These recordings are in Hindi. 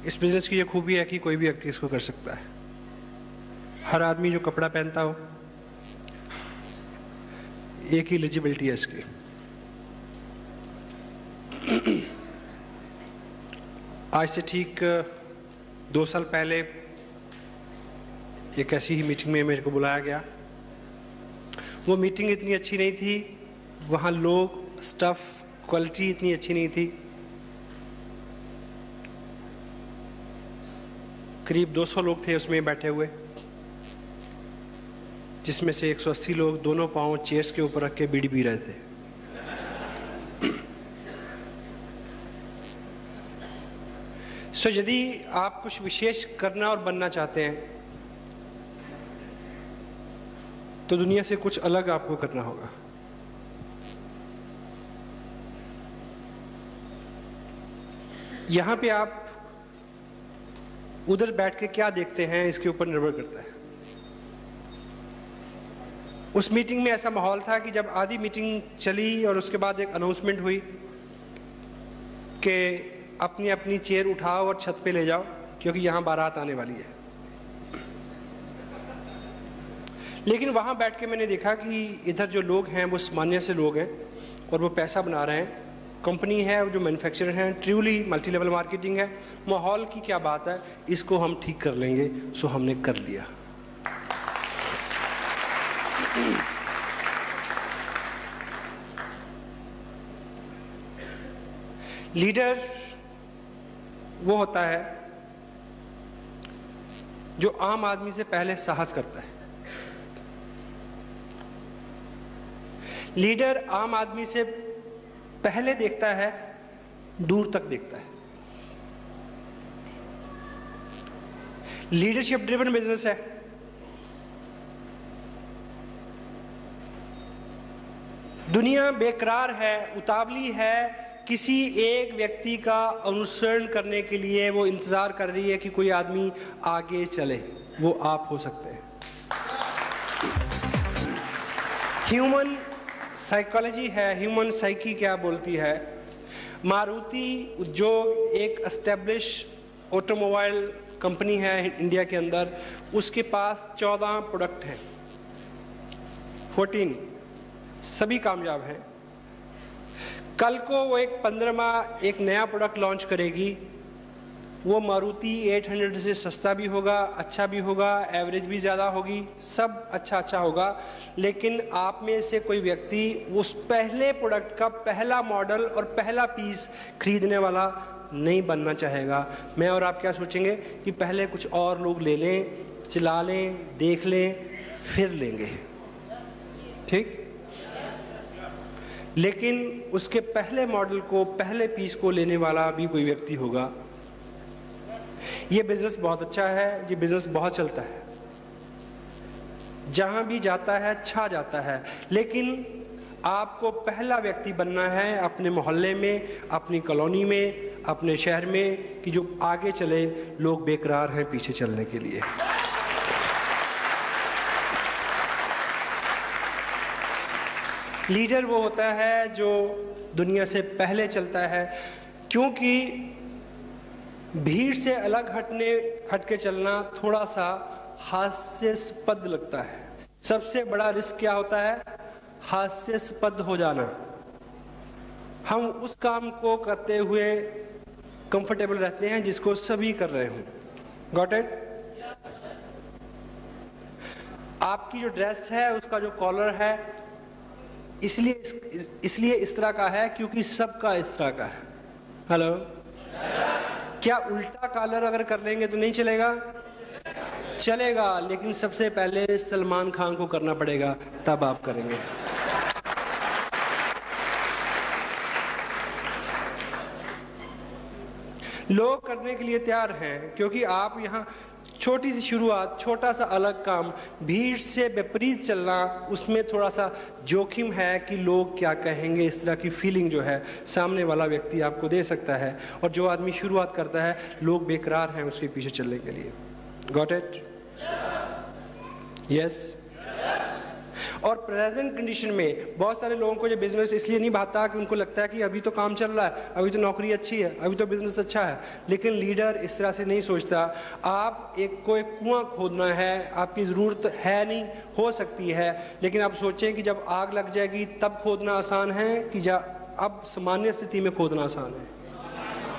इस बिजनेस की ये खूबी है कि कोई भी व्यक्ति इसको कर सकता है। हर आदमी जो कपड़ा पहनता हो, एक ही एलिजिबिलिटी है इसकी। आज से ठीक 2 साल पहले एक ऐसी ही मीटिंग में मेरे को बुलाया गया। वो मीटिंग इतनी अच्छी नहीं थी, वहाँ लोग, स्टाफ, क्वालिटी इतनी अच्छी नहीं थी। करीब 200 लोग थे उसमें बैठे हुए, जिसमें से 180 लोग दोनों पांव चेयर्स के ऊपर रख के बीड़ी पी रहे थे। यदि आप कुछ विशेष करना और बनना चाहते हैं तो दुनिया से कुछ अलग आपको करना होगा। यहां पे आप उधर बैठ के क्या देखते हैं इसके ऊपर निर्भर करता है। उस मीटिंग में ऐसा माहौल था कि जब आधी मीटिंग चली और उसके बाद एक अनाउंसमेंट हुई कि अपनी अपनी चेयर उठाओ और छत पे ले जाओ क्योंकि यहां बारात आने वाली है। लेकिन वहां बैठ के मैंने देखा कि इधर जो लोग हैं वो सामान्य से लोग हैं और वो पैसा बना रहे हैं। कंपनी है जो मैन्युफैक्चरर हैं, ट्रूली मल्टी लेवल मार्केटिंग है। माहौल की क्या बात है, इसको हम ठीक कर लेंगे। सो हमने कर लिया। लीडर वो होता है जो आम आदमी से पहले साहस करता है। लीडर आम आदमी से पहले देखता है, दूर तक देखता है। लीडरशिप ड्रिवन बिजनेस है। दुनिया बेकरार है, उतावली है, किसी एक व्यक्ति का अनुसरण करने के लिए वो इंतजार कर रही है कि कोई आदमी आगे चले। वो आप हो सकते हैं। ह्यूमन साइकोलॉजी है, ह्यूमन साइकी क्या बोलती है। मारुति उद्योग एक एस्टेब्लिश ऑटोमोबाइल कंपनी है इंडिया के अंदर। उसके पास 14 प्रोडक्ट हैं, 14 सभी कामयाब हैं। कल को वो एक 15वां एक नया प्रोडक्ट लॉन्च करेगी। वो मारुति 800 से सस्ता भी होगा, अच्छा भी होगा, एवरेज भी ज़्यादा होगी, सब अच्छा होगा। लेकिन आप में से कोई व्यक्ति उस पहले प्रोडक्ट का पहला मॉडल और पहला पीस खरीदने वाला नहीं बनना चाहेगा। मैं और आप क्या सोचेंगे कि पहले कुछ और लोग ले लें, चला लें, देख लें, फिर लेंगे, ठीक। लेकिन उसके पहले मॉडल को, पहले पीस को लेने वाला भी कोई व्यक्ति होगा। ये बिजनेस बहुत अच्छा है, ये बिजनेस बहुत चलता है, जहां भी जाता है छा जाता है। लेकिन आपको पहला व्यक्ति बनना है अपने मोहल्ले में, अपनी कॉलोनी में, अपने शहर में, कि जो आगे चले। लोग बेकरार हैं पीछे चलने के लिए। लीडर वो होता है जो दुनिया से पहले चलता है, क्योंकि भीड़ से अलग हट के चलना थोड़ा सा हास्यास्पद लगता है। सबसे बड़ा रिस्क क्या होता है? हास्यास्पद हो जाना। हम उस काम को करते हुए कंफर्टेबल रहते हैं जिसको सभी कर रहे हों। Got it? आपकी जो ड्रेस है, उसका जो कॉलर है, इसलिए इस तरह का है क्योंकि सबका इस तरह का है। हेलो? क्या उल्टा कॉलर अगर कर लेंगे तो नहीं चलेगा? चलेगा, लेकिन सबसे पहले सलमान खान को करना पड़ेगा, तब आप करेंगे। लोग करने के लिए तैयार हैं क्योंकि आप यहाँ छोटी सी शुरुआत, छोटा सा अलग काम, भीड़ से विपरीत चलना, उसमें थोड़ा सा जोखिम है कि लोग क्या कहेंगे। इस तरह की फीलिंग जो है सामने वाला व्यक्ति आपको दे सकता है। और जो आदमी शुरुआत करता है, लोग बेकरार हैं उसके पीछे चलने के लिए। Got it? यस। और प्रेजेंट कंडीशन में बहुत सारे लोगों को ये बिजनेस इसलिए नहीं भाता कि उनको लगता है कि अभी तो काम चल रहा है, अभी तो नौकरी अच्छी है, अभी तो बिजनेस अच्छा है। लेकिन लीडर इस तरह से नहीं सोचता। आप एक कुआं खोदना है, आपकी ज़रूरत है नहीं, हो सकती है, लेकिन आप सोचें कि जब आग लग जाएगी तब खोदना आसान है कि अब सामान्य स्थिति में खोदना आसान है?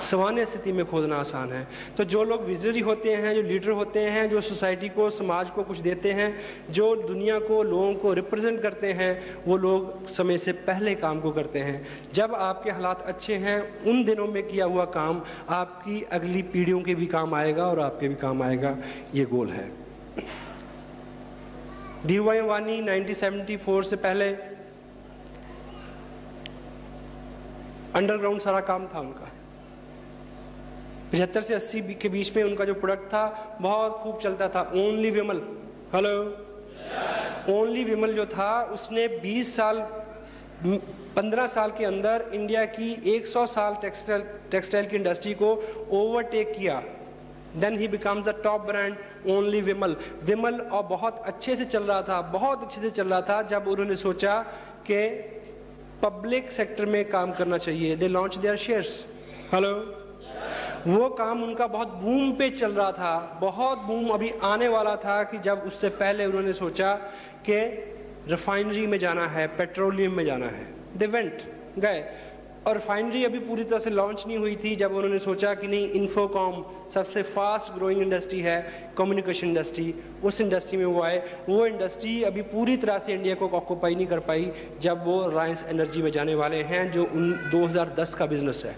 सामान्य स्थिति में खोदना आसान है। तो जो लोग विजनरी होते हैं, जो लीडर होते हैं, जो सोसाइटी को, समाज को कुछ देते हैं, जो दुनिया को, लोगों को रिप्रेजेंट करते हैं, वो लोग समय से पहले काम को करते हैं। जब आपके हालात अच्छे हैं, उन दिनों में किया हुआ काम आपकी अगली पीढ़ियों के भी काम आएगा और आपके भी काम आएगा। ये गोल है। धीरूभाई अंबानी 1974 से पहले अंडरग्राउंड सारा काम था उनका। 75 से 80 के बीच में उनका जो प्रोडक्ट था बहुत खूब चलता था, ओनली विमल। हेलो, ओनली विमल जो था उसने 15 साल के अंदर इंडिया की 100 साल टेक्सटाइल की इंडस्ट्री को ओवरटेक किया। Then he becomes the top brand only Vimal. Vimal और बहुत अच्छे से चल रहा था, बहुत अच्छे से चल रहा था, जब उन्होंने सोचा कि पब्लिक सेक्टर में काम करना चाहिए। They launch their shares. Hello, वो काम उनका बहुत बूम पे चल रहा था, बहुत बूम अभी आने वाला था कि जब उससे पहले उन्होंने सोचा कि रिफाइनरी में जाना है, पेट्रोलियम में जाना है। दे वेंट, गए, और रिफाइनरी अभी पूरी तरह से लॉन्च नहीं हुई थी जब उन्होंने सोचा कि नहीं, इन्फोकॉम सबसे फास्ट ग्रोइंग इंडस्ट्री है, कम्युनिकेशन इंडस्ट्री, उस इंडस्ट्री में वो आए। वो इंडस्ट्री अभी पूरी तरह से इंडिया को ऑक्यूपाई नहीं कर पाई जब वो रिलायंस एनर्जी में जाने वाले हैं, जो 2010 का बिजनेस है।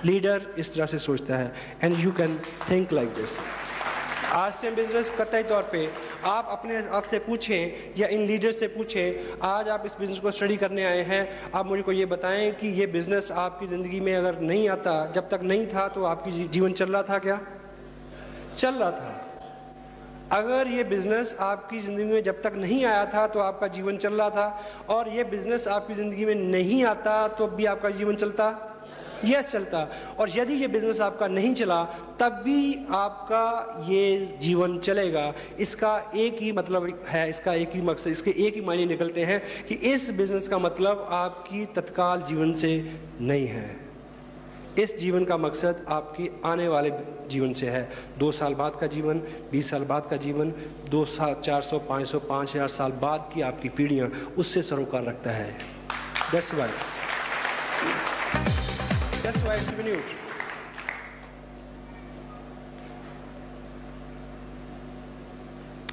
लीडर इस तरह से सोचता है, and you can think like this. आज से बिजनेस कतई तौर पे आप अपने आप से पूछें या इन लीडर से पूछें, आज आप इस बिज़नेस को स्टडी करने आए हैं, आप मुझे को ये बताएं कि ये बिज़नेस आपकी ज़िंदगी में अगर नहीं आता, जब तक नहीं था तो आपकी जीवन चल रहा था क्या? चल रहा था। अगर ये बिज़नेस आपकी ज़िंदगी में जब तक नहीं आया था तो आपका जीवन चल रहा था, और ये बिज़नेस आपकी ज़िंदगी में नहीं आता तो भी आपका जीवन चलता? यस, चलता। और यदि ये बिजनेस आपका नहीं चला तब भी आपका ये जीवन चलेगा। इसका एक ही मतलब है, इसका एक ही मकसद, इसके एक ही मायने निकलते हैं कि इस बिजनेस का मतलब आपकी तत्काल जीवन से नहीं है। इस जीवन का मकसद आपकी आने वाले जीवन से है। 2 साल बाद का जीवन, 20 साल बाद का जीवन, 200, 400, 500, 5000 साल बाद की आपकी पीढ़ियां, उससे सरोकार रखता है। That's why it's minute.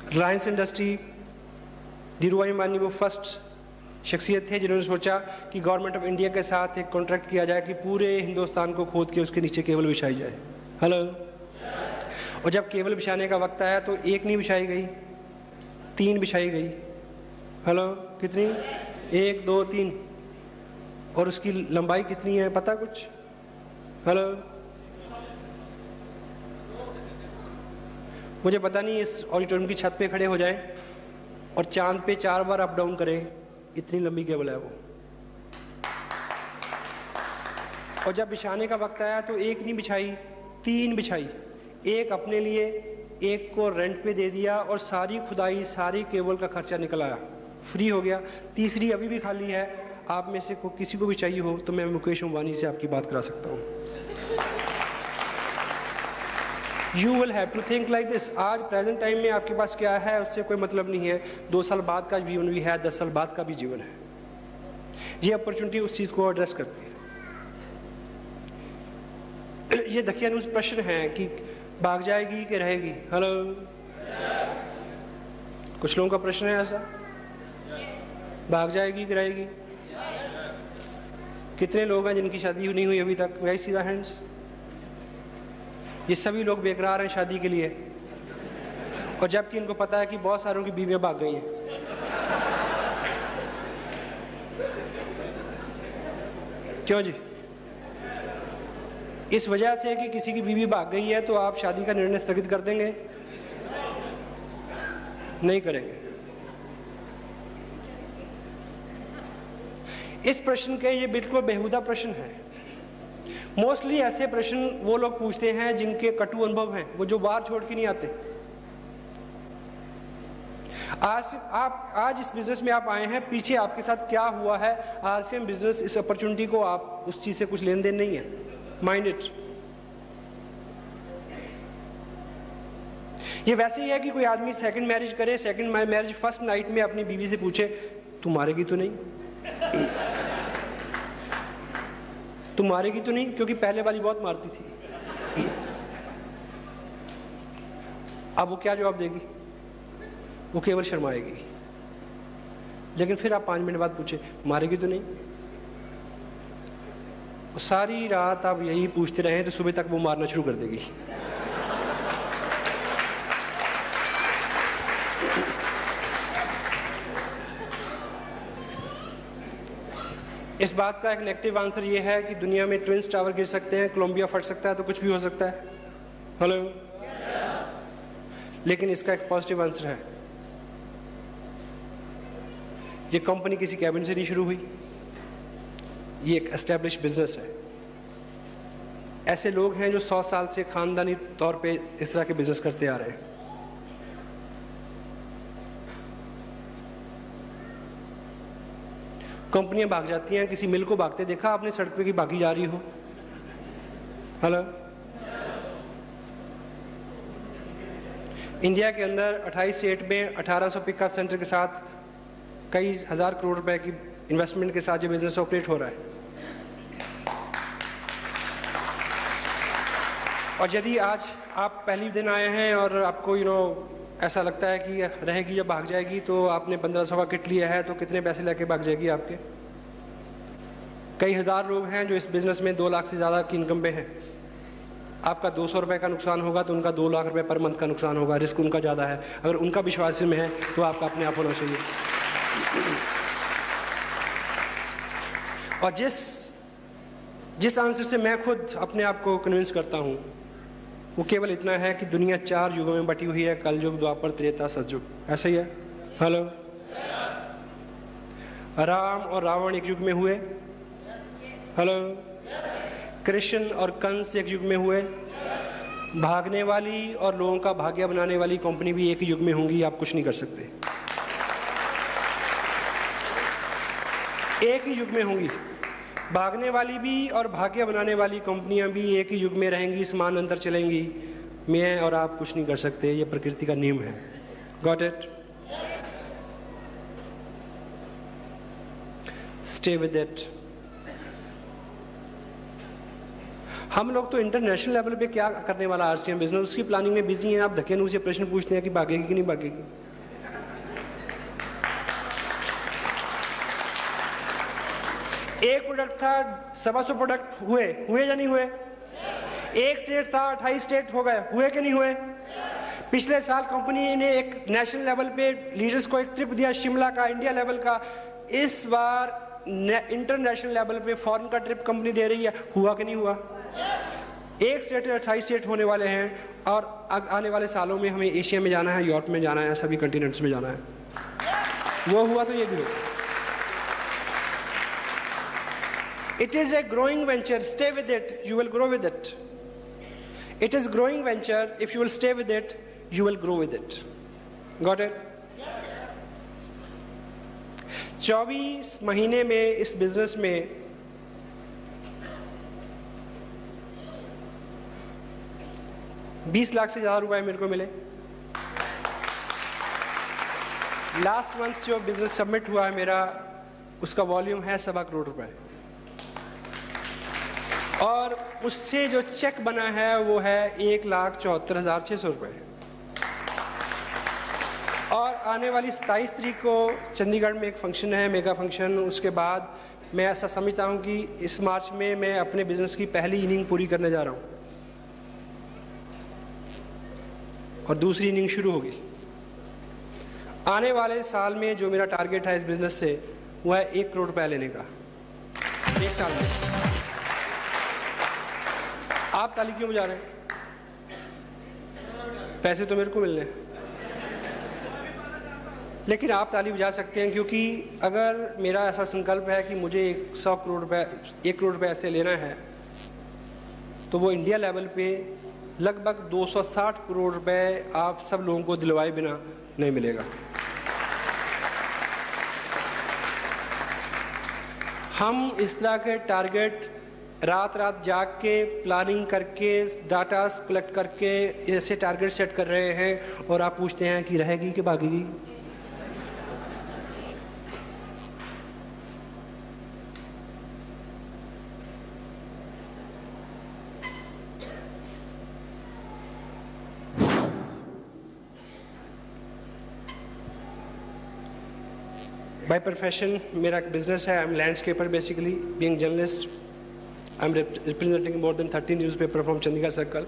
Reliance industry, Dhirubhai Ambani वो फर्स्ट शख्सियत थे जिन्होंने सोचा कि गवर्नमेंट ऑफ इंडिया के साथ एक कॉन्ट्रैक्ट किया जाए कि पूरे हिंदुस्तान को खोद के उसके नीचे केबल बिछाई जाए। हेलो, और जब केबल बिछाने का वक्त आया तो एक नहीं बिछाई गई, 3 बिछाई गई। हेलो, कितनी? 1, 2, 3। और उसकी लंबाई कितनी है पता कुछ? हेलो, मुझे पता नहीं, इस ऑडिटोरियम की छत पे खड़े हो जाए और चांद पे 4 बार अप डाउन करें, इतनी लंबी केबल है वो। और जब बिछाने का वक्त आया तो 1 नहीं बिछाई, 3 बिछाई। 1 अपने लिए, 1 को रेंट पे दे दिया, और सारी खुदाई, सारी केबल का खर्चा निकल आया, फ्री हो गया। तीसरी अभी भी खाली है। आप में से किसी को भी चाहिए हो तो मैं मुकेश अंबानी से आपकी बात करा सकता हूँ। You will have to think like this। आज प्रेजेंट टाइम में आपके पास क्या है उससे कोई मतलब नहीं है। 2 साल बाद का जीवन भी है, 10 साल बाद का भी जीवन है। ये अपॉर्चुनिटी उस चीज को एड्रेस करती है। ये दकियानूस प्रश्न है कि भाग जाएगी कि रहेगी। हेलो, कुछ लोगों का प्रश्न है ऐसा, भाग जाएगी कि रहेगी? कितने लोग हैं जिनकी शादी नहीं हुई अभी तक? Rise see the hands. ये सभी लोग बेकरार हैं शादी के लिए, और जबकि इनको पता है कि बहुत सारों की बीवियां भाग गई हैं। क्यों जी? इस वजह से कि किसी की बीवी भाग गई है तो आप शादी का निर्णय स्थगित कर देंगे? नहीं करेंगे। इस प्रश्न के ये बिल्कुल बेहुदा प्रश्न है। मोस्टली ऐसे प्रश्न वो लोग पूछते हैं जिनके कटु अनुभव हैं, वो जो बाहर छोड़ के नहीं आते। आज इस बिजनेस में आप आए हैं, पीछे आपके साथ क्या हुआ है, आरसीएम बिजनेस इस अपॉर्चुनिटी को, आप उस चीज से कुछ लेन देन नहीं है, माइंड इट। ये वैसे ही है कि कोई आदमी सेकंड मैरिज करे, सेकंड मैरिज फर्स्ट नाइट में अपनी बीवी से पूछे तू मारेगी तो नहीं, तू मारेगी तो नहीं, क्योंकि पहले वाली बहुत मारती थी। अब वो क्या जवाब देगी? वो केवल शर्माएगी। लेकिन फिर आप 5 मिनट बाद पूछे मारेगी तो नहीं, सारी रात आप यही पूछते रहे तो सुबह तक वो मारना शुरू कर देगी। इस बात का एक नेगेटिव आंसर ये है कि दुनिया में ट्विंस टावर गिर सकते हैं, कोलंबिया फट सकता है, तो कुछ भी हो सकता है। हेलो। लेकिन इसका एक पॉजिटिव आंसर है, ये कंपनी किसी कैबिन से नहीं शुरू हुई, ये एक एस्टेब्लिश बिजनेस है। ऐसे लोग हैं जो 100 साल से खानदानी तौर पे इस तरह के बिजनेस करते आ रहे हैं। कंपनियां भाग जाती हैं, किसी मिल को भागते देखा आपने सड़क पे की भागी जा रही हो? हेलो। इंडिया के अंदर 28 स्टेट में 1800 पिकअप सेंटर के साथ कई हजार करोड़ रुपए की इन्वेस्टमेंट के साथ ये बिजनेस ऑपरेट हो रहा है। और यदि आज आप पहली दिन आए हैं और आपको ऐसा लगता है कि रहेगी या भाग जाएगी, तो आपने 1500 का किट लिया है तो कितने पैसे लेके भाग जाएगी आपके? कई हजार लोग हैं जो इस बिजनेस में 2 लाख से ज़्यादा की इनकम पे हैं। आपका 200 रुपये का नुकसान होगा तो उनका 2 लाख रुपए पर मंथ का नुकसान होगा, रिस्क उनका ज़्यादा है। अगर उनका विश्वास में है तो आपका अपने आप होना चाहिए। और जिस आंसर से मैं खुद अपने आप को कन्विंस करता हूँ वो केवल इतना है कि दुनिया 4 युगों में बटी हुई है, कल युग, द्वापर, त्रेता, सतयुग। ऐसा ही है। हेलो। राम और रावण एक युग में हुए। हेलो। कृष्ण और कंस एक युग में हुए। भागने वाली और लोगों का भाग्य बनाने वाली कंपनी भी एक युग में होंगी, आप कुछ नहीं कर सकते। एक ही युग में होंगी, भागने वाली भी और भाग्य बनाने वाली कंपनियां भी एक ही युग में रहेंगी, समान अंतर चलेंगी। मैं और आप कुछ नहीं कर सकते, ये प्रकृति का नियम है। Got it? Stay with it. हम लोग तो इंटरनेशनल लेवल पे क्या करने वाला आरसीएम बिजनेस, उसकी प्लानिंग में बिजी हैं। आप धक्के मुझे प्रश्न पूछते हैं कि भागेगी कि नहीं भागेगी। एक प्रोडक्ट था, 125 प्रोडक्ट हुए या नहीं हुए? एक स्टेट था, 28 स्टेट हो गए, हुए कि नहीं हुए? पिछले साल कंपनी ने एक नेशनल लेवल पे लीडर्स को एक ट्रिप दिया, शिमला का, इंडिया लेवल का। इस बार इंटरनेशनल लेवल पे फॉरेन का ट्रिप कंपनी दे रही है, हुआ कि नहीं हुआ? एक स्टेट 28 स्टेट होने वाले हैं, और आने वाले सालों में हमें एशिया में जाना है, यूरोप में जाना है, सभी कंटिनेंट्स में जाना है। वो हुआ तो ये भी हुआ। It is a growing venture. Stay with it. You will grow with it. It is growing venture. If you will stay with it, you will grow with it. Got it? 24 महीने में इस बिजनेस में 20 लाख से ज्यादा रुपए मेरे को मिले। लास्ट मंथ जो बिजनेस सबमिट हुआ है मेरा, उसका वॉल्यूम है 1.25 करोड़ रुपए, और उससे जो चेक बना है वो है 1,74,600 रुपए। और आने वाली 27 तारीख को चंडीगढ़ में एक फंक्शन है, मेगा फंक्शन। उसके बाद मैं ऐसा समझता हूँ कि इस मार्च में मैं अपने बिजनेस की पहली इनिंग पूरी करने जा रहा हूँ और दूसरी इनिंग शुरू होगी। आने वाले साल में जो मेरा टारगेट है इस बिजनेस से, वो है 1 करोड़ रुपया लेने का 1 साल में। आप ताली क्यों बजा रहे हैं? पैसे तो मेरे को मिलने हैं, लेकिन आप ताली बजा सकते हैं, क्योंकि अगर मेरा ऐसा संकल्प है कि मुझे 1 करोड़ रुपए ऐसे लेना है, तो वो इंडिया लेवल पे लगभग 260 करोड़ रुपए आप सब लोगों को दिलवाए बिना नहीं मिलेगा। हम इस तरह के टारगेट रात रात जाग के प्लानिंग करके डाटा कलेक्ट करके ऐसे टारगेट सेट कर रहे हैं और आप पूछते हैं कि रहेगी कि भागेगी। बाय प्रोफेशन मेरा एक बिजनेस है। I am landscaper basically, being journalist. I am representing more than 30 newspaper from Chandigarh circle.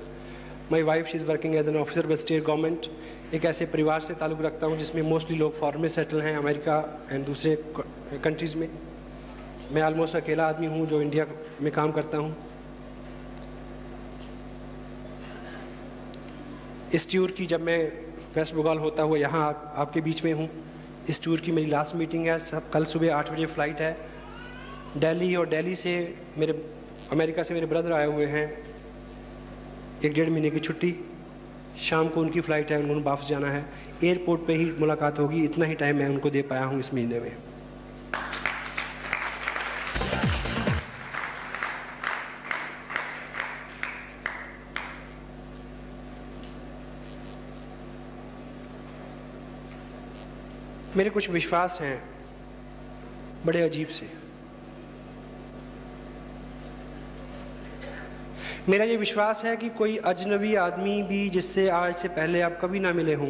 My wife she is working as an officer with state government. एक ऐसे परिवार से ताल्लुक़ रखता हूँ जिसमें मोस्टली लोग फॉरेन में सेटल हैं, अमेरिका एंड दूसरे कंट्रीज़ में। मैं ऑलमोस्ट अकेला आदमी हूँ जो इंडिया में काम करता हूँ। इस टूर की जब मैं वेस्ट बंगाल होता हुआ यहाँ आपके बीच में हूँ, इस टूर की मेरी लास्ट मीटिंग है। सब कल सुबह 8 बजे फ़्लाइट है दिल्ली, और दिल्ली से अमेरिका से मेरे ब्रदर आए हुए हैं। 1-1.5 महीने की छुट्टी, शाम को उनकी फ़्लाइट है, उन्होंने वापस जाना है। एयरपोर्ट पे ही मुलाकात होगी। इतना ही टाइम मैं उनको दे पाया हूँ इस महीने में। मेरे कुछ विश्वास हैं बड़े अजीब से। मेरा ये विश्वास है कि कोई अजनबी आदमी भी जिससे आज से पहले आप कभी ना मिले हों,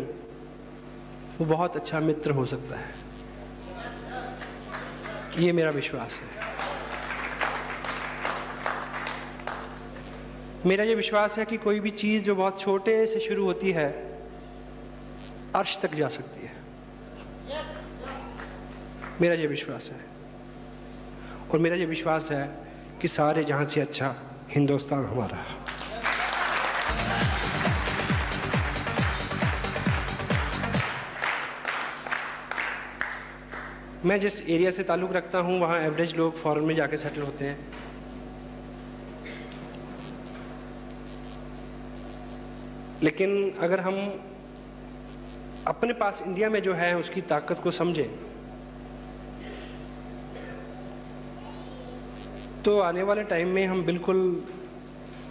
वो बहुत अच्छा मित्र हो सकता है। ये मेरा विश्वास है। मेरा ये विश्वास है कि कोई भी चीज़ जो बहुत छोटे से शुरू होती है, अर्श तक जा सकती है। मेरा ये विश्वास है। और मेरा ये विश्वास है कि सारे जहां से अच्छा हिंदुस्तान हमारा है। मैं जिस एरिया से ताल्लुक़ रखता हूं, वहां एवरेज लोग फॉरेन में जाके सेटल होते हैं। लेकिन अगर हम अपने पास इंडिया में जो है उसकी ताकत को समझें, तो आने वाले टाइम में हम बिल्कुल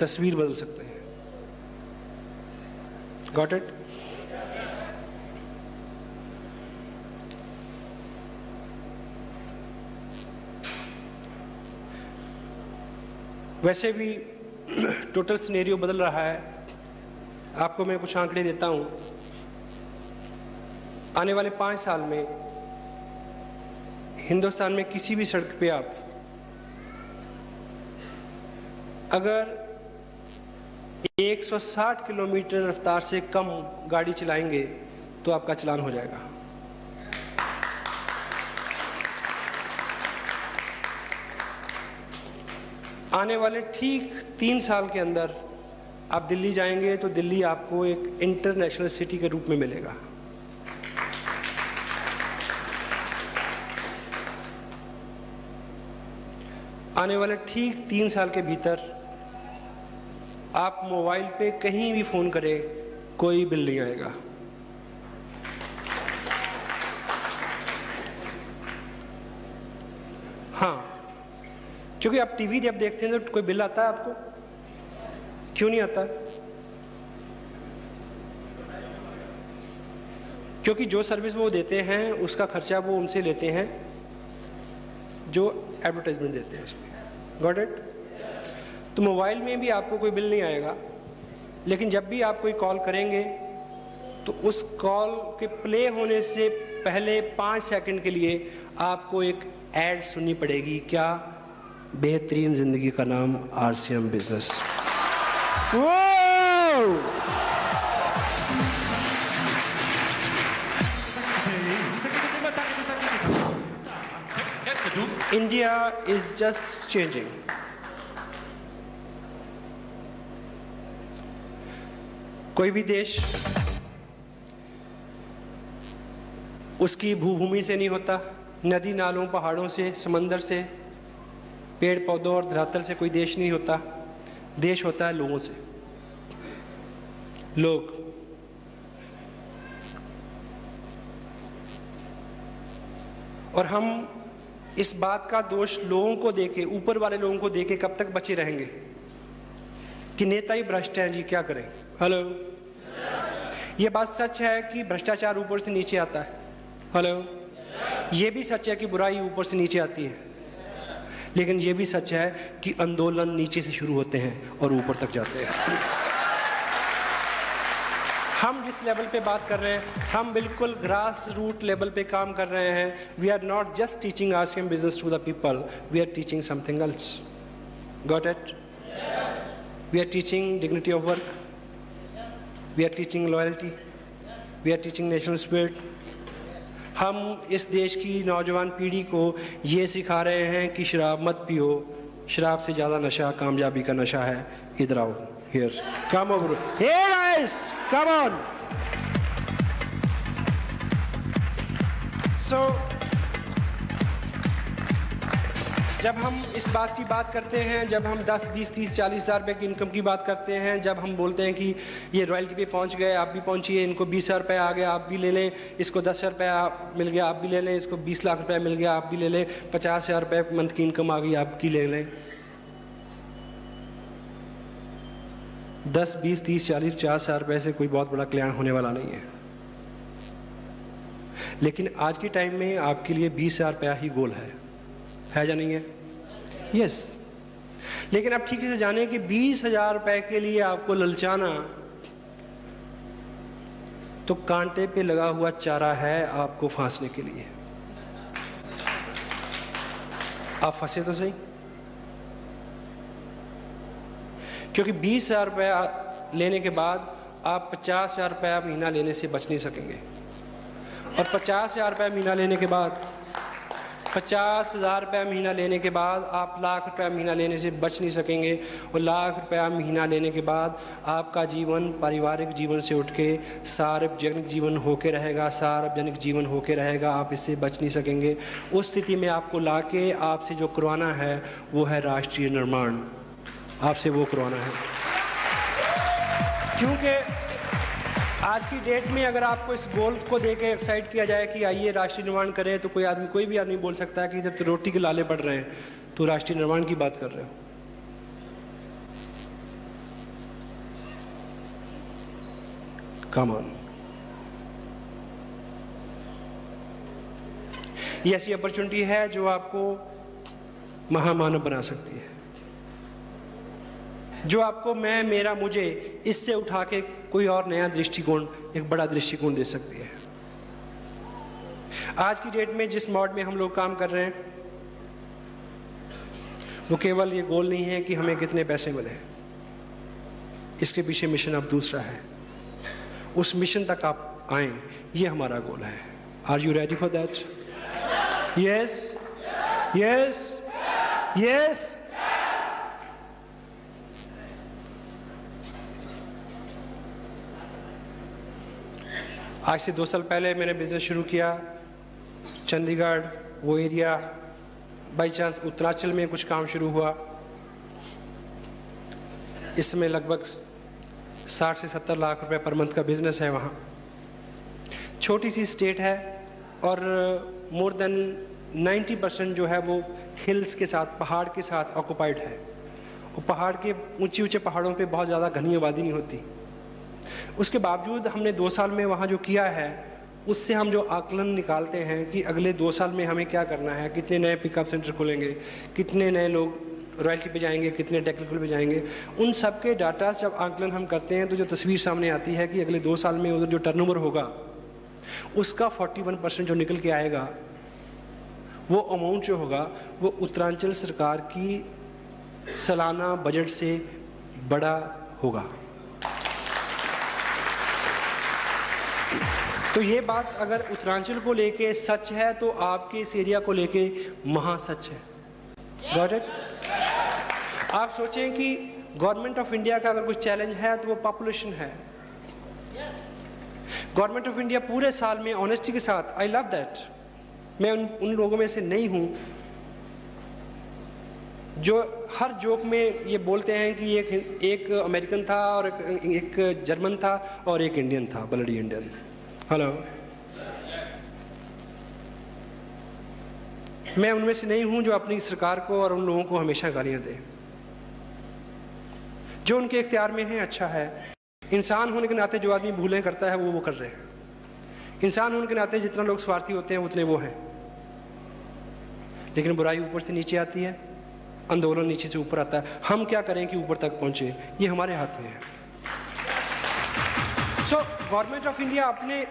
तस्वीर बदल सकते हैं। Got it? वैसे भी टोटल सिनेरियो बदल रहा है। आपको मैं कुछ आंकड़े देता हूं। आने वाले 5 साल में हिंदुस्तान में किसी भी सड़क पे आप अगर 160 किलोमीटर रफ्तार से कम गाड़ी चलाएंगे तो आपका चालान हो जाएगा। आने वाले ठीक 3 साल के अंदर आप दिल्ली जाएंगे तो दिल्ली आपको एक इंटरनेशनल सिटी के रूप में मिलेगा। आने वाले ठीक 3 साल के भीतर आप मोबाइल पे कहीं भी फोन करें, कोई बिल नहीं आएगा। हाँ, क्योंकि आप टीवी जब देखते हैं तो कोई बिल आता है आपको? क्यों नहीं आता? क्योंकि जो सर्विस वो देते हैं उसका खर्चा वो उनसे लेते हैं जो एडवर्टाइजमेंट देते हैं उसमें। Got it? तो मोबाइल में भी आपको कोई बिल नहीं आएगा, लेकिन जब भी आप कोई कॉल करेंगे तो उस कॉल के प्ले होने से पहले 5 सेकंड के लिए आपको एक ऐड सुननी पड़ेगी। क्या? बेहतरीन जिंदगी का नाम RCM business. India is just changing. कोई भी देश उसकी भूभूमि से नहीं होता, नदी नालों, पहाड़ों से, समंदर से, पेड़ पौधों और धरातल से कोई देश नहीं होता। देश होता है लोगों से। लोग। और हम इस बात का दोष लोगों को देके, ऊपर वाले लोगों को देके कब तक बचे रहेंगे कि नेता ही भ्रष्ट हैं जी, क्या करें? हेलो, ये बात सच है कि भ्रष्टाचार ऊपर से नीचे आता है। हेलो, ये भी सच है कि बुराई ऊपर से नीचे आती है, लेकिन ये भी सच है कि आंदोलन नीचे से शुरू होते हैं और ऊपर तक जाते हैं। हम जिस लेवल पे बात कर रहे हैं, हम बिल्कुल ग्रास रूट लेवल पे काम कर रहे हैं। We are not just teaching RCM business to the people, we are teaching something else. Got it? We are teaching dignity of work, we are teaching loyalty, we are teaching national spirit. हम इस देश की नौजवान पीढ़ी को ये सिखा रहे हैं कि शराब मत पियो, शराब से ज़्यादा नशा कामयाबी का नशा है। इधर आओ, here, come over, hey guys, come on. So, जब हम इस बात की बात करते हैं, जब हम 10, 20, 30, 40 हज़ार रुपये की इनकम की बात करते हैं, जब हम बोलते हैं कि ये रॉयल्टी पे पहुंच गए, आप भी पहुंचिए, इनको 20 हज़ार रुपये आ गया, आप भी ले लें, इसको 10 हज़ार रुपये मिल गया, आप भी ले लें, इसको 20 लाख रुपये मिल गया, आप भी ले लें, 50 हज़ार रुपये मंथ की इनकम आ गई, आपकी ले लें। 10, 20, 30, 40, 50 हज़ार रुपये से कोई बहुत बड़ा कल्याण होने वाला नहीं है। लेकिन आज के टाइम में आपके लिए 20 हज़ार रुपया ही गोल है या नहीं है? यस। लेकिन आप ठीक से जाने कि 20 हज़ार रुपये के लिए आपको ललचाना तो कांटे पे लगा हुआ चारा है आपको फांसने के लिए। आप फंसे तो सही, क्योंकि 20 हज़ार रुपया लेने के बाद आप 50 हज़ार रुपया महीना लेने से बच नहीं सकेंगे, और 50 हज़ार रुपया महीना लेने के बाद 50 हज़ार रुपया महीना लेने के बाद आप लाख रुपया महीना लेने से बच नहीं सकेंगे, और लाख रुपया महीना लेने के बाद आपका जीवन पारिवारिक जीवन से उठ के सार्वजनिक जीवन होके रहेगा, सार्वजनिक जीवन होके रहेगा, आप इससे बच नहीं सकेंगे। उस स्थिति में आपको लाके आपसे जो करवाना है वो है राष्ट्रीय निर्माण, आपसे वो करवाना है। क्योंकि आज की डेट में अगर आपको इस गोल को देके एक्साइट किया जाए कि आइए राष्ट्रीय निर्माण करें, तो कोई भी आदमी बोल सकता है कि इधर तो रोटी के लाले पड़ रहे हैं, तो राष्ट्रीय निर्माण की बात कर रहे हो। Come on. ये ऐसी अपॉर्चुनिटी है जो आपको महामानव बना सकती है, जो आपको मैं, मेरा, मुझे इससे उठा के कोई और नया दृष्टिकोण, एक बड़ा दृष्टिकोण दे सकती है। आज की डेट में जिस मोड में हम लोग काम कर रहे हैं, वो केवल ये गोल नहीं है कि हमें कितने पैसे मिले, इसके पीछे मिशन अब दूसरा है। उस मिशन तक आप आए, ये हमारा गोल है। Are you ready for that? Yes, yes, yes. आज से 2 साल पहले मैंने बिजनेस शुरू किया चंडीगढ़, वो एरिया, बाई चांस उत्तरांचल में कुछ काम शुरू हुआ। इसमें लगभग 60 से 70 लाख रुपए पर मंथ का बिजनेस है। वहाँ छोटी सी स्टेट है और मोर देन 90% जो है वो हिल्स के साथ, पहाड़ के साथ ऑक्युपाइड है। और पहाड़ के ऊंचे ऊंचे पहाड़ों पे बहुत ज़्यादा घनी आबादी नहीं होती। उसके बावजूद हमने 2 साल में वहाँ जो किया है, उससे हम जो आकलन निकालते हैं कि अगले 2 साल में हमें क्या करना है, कितने नए पिकअप सेंटर खोलेंगे, कितने नए लोग रॉयल्टी पे जाएंगे, कितने टेक्निकल पे जाएंगे, उन सब के डाटा जब आकलन हम करते हैं तो जो तस्वीर सामने आती है कि अगले 2 साल में उधर जो टर्नओवर होगा उसका 41% जो निकल के आएगा, वो अमाउंट जो होगा वो उत्तरांचल सरकार की सालाना बजट से बड़ा होगा। तो ये बात अगर उत्तरांचल को लेके सच है तो आपके इस एरिया को लेके महासच है। Got it? आप सोचें कि गवर्नमेंट ऑफ इंडिया का अगर कुछ चैलेंज है तो वो पॉपुलेशन है। गवर्नमेंट ऑफ इंडिया पूरे साल में ऑनेस्टी के साथ, आई लव दैट, मैं उन लोगों में से नहीं हूं जो हर जोक में ये बोलते हैं कि एक अमेरिकन था और एक जर्मन था और एक इंडियन था, ब्लडी इंडियन। हेलो, मैं उनमें से नहीं हूं जो अपनी सरकार को और उन लोगों को हमेशा गालियां दे। जो उनके इख्तियार में है अच्छा है। इंसान होने के नाते जो आदमी भूलें करता है वो कर रहे हैं। इंसान होने के नाते जितना लोग स्वार्थी होते हैं उतने वो हैं। लेकिन बुराई ऊपर से नीचे आती है, आंदोलन नीचे से ऊपर आता है। हम क्या करें कि ऊपर तक पहुंचे, ये हमारे हाथ में है। सो गवर्नमेंट ऑफ इंडिया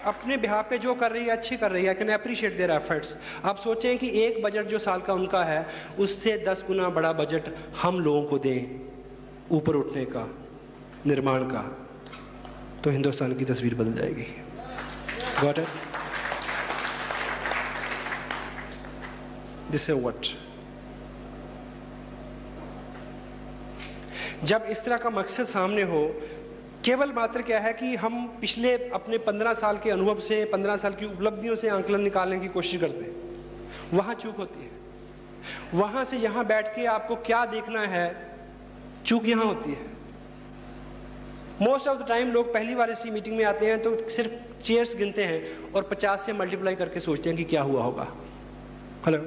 अपने बिहाफ पे जो कर रही है अच्छी कर रही है। I can appreciate their efforts. आप सोचें कि एक बजट जो साल का उनका है उससे 10 गुना बड़ा बजट हम लोगों को दें ऊपर उठने का, निर्माण का, तो हिंदुस्तान की तस्वीर बदल जाएगी। Got it? This is what. जब इस तरह का मकसद सामने हो, केवल मात्र क्या है कि हम पिछले अपने 15 साल के अनुभव से, 15 साल की उपलब्धियों से आंकलन निकालने की कोशिश करते हैं। वहां चूक होती है। वहां से यहां बैठ के आपको क्या देखना है, चूक यहां होती है। मोस्ट ऑफ द टाइम लोग पहली बार इसी मीटिंग में आते हैं तो सिर्फ चेयर्स गिनते हैं और 50 से मल्टीप्लाई करके सोचते हैं कि क्या हुआ होगा। हेलो,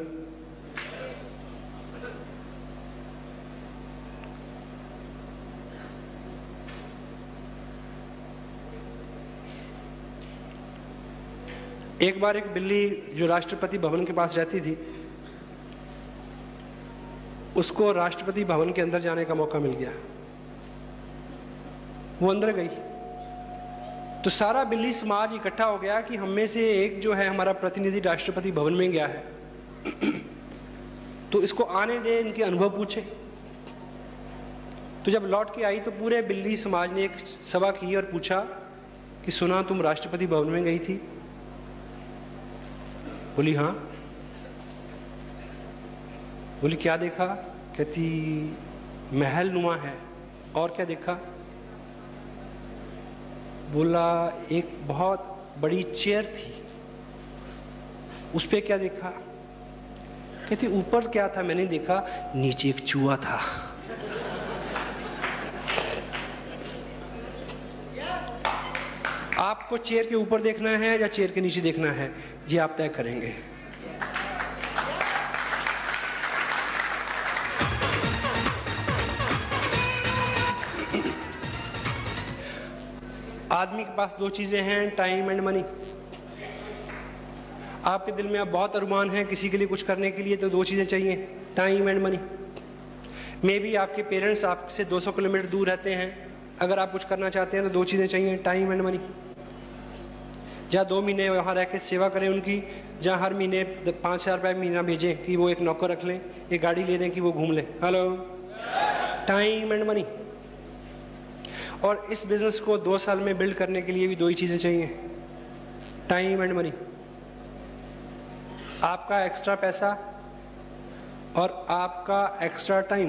एक बार एक बिल्ली जो राष्ट्रपति भवन के पास रहती थी, उसको राष्ट्रपति भवन के अंदर जाने का मौका मिल गया। वो अंदर गई तो सारा बिल्ली समाज इकट्ठा हो गया कि हम में से एक जो है हमारा प्रतिनिधि राष्ट्रपति भवन में गया है तो इसको आने दे, इनके अनुभव पूछे। तो जब लौट के आई तो पूरे बिल्ली समाज ने एक सभा की और पूछा कि सुना तुम राष्ट्रपति भवन में गई थी? बोली हाँ। बोली क्या देखा? कहती महल नुमा है। और क्या देखा? बोला एक बहुत बड़ी चेयर थी। उस पे क्या देखा? कहती ऊपर क्या था मैंने देखा, नीचे एक चूहा था। आपको चेयर के ऊपर देखना है या चेयर के नीचे देखना है, ये आप तय करेंगे। आदमी के पास दो चीजें हैं, टाइम एंड मनी। आपके दिल में अब बहुत अरमान है किसी के लिए कुछ करने के लिए, तो दो चीजें चाहिए, time and money. May be आपके पेरेंट्स आपसे 200 किलोमीटर दूर रहते हैं, अगर आप कुछ करना चाहते हैं तो दो चीजें चाहिए, टाइम एंड मनी। जहाँ 2 महीने वहाँ रह के सेवा करें उनकी, जहाँ हर महीने 5,000 रुपये महीना भेजें कि वो एक नौकर रख लें, एक गाड़ी ले दें कि वो घूम लें। Hello, time and money. और इस बिजनेस को 2 साल में बिल्ड करने के लिए भी दो ही चीज़ें चाहिए, टाइम एंड मनी। आपका एक्स्ट्रा पैसा और आपका एक्स्ट्रा टाइम।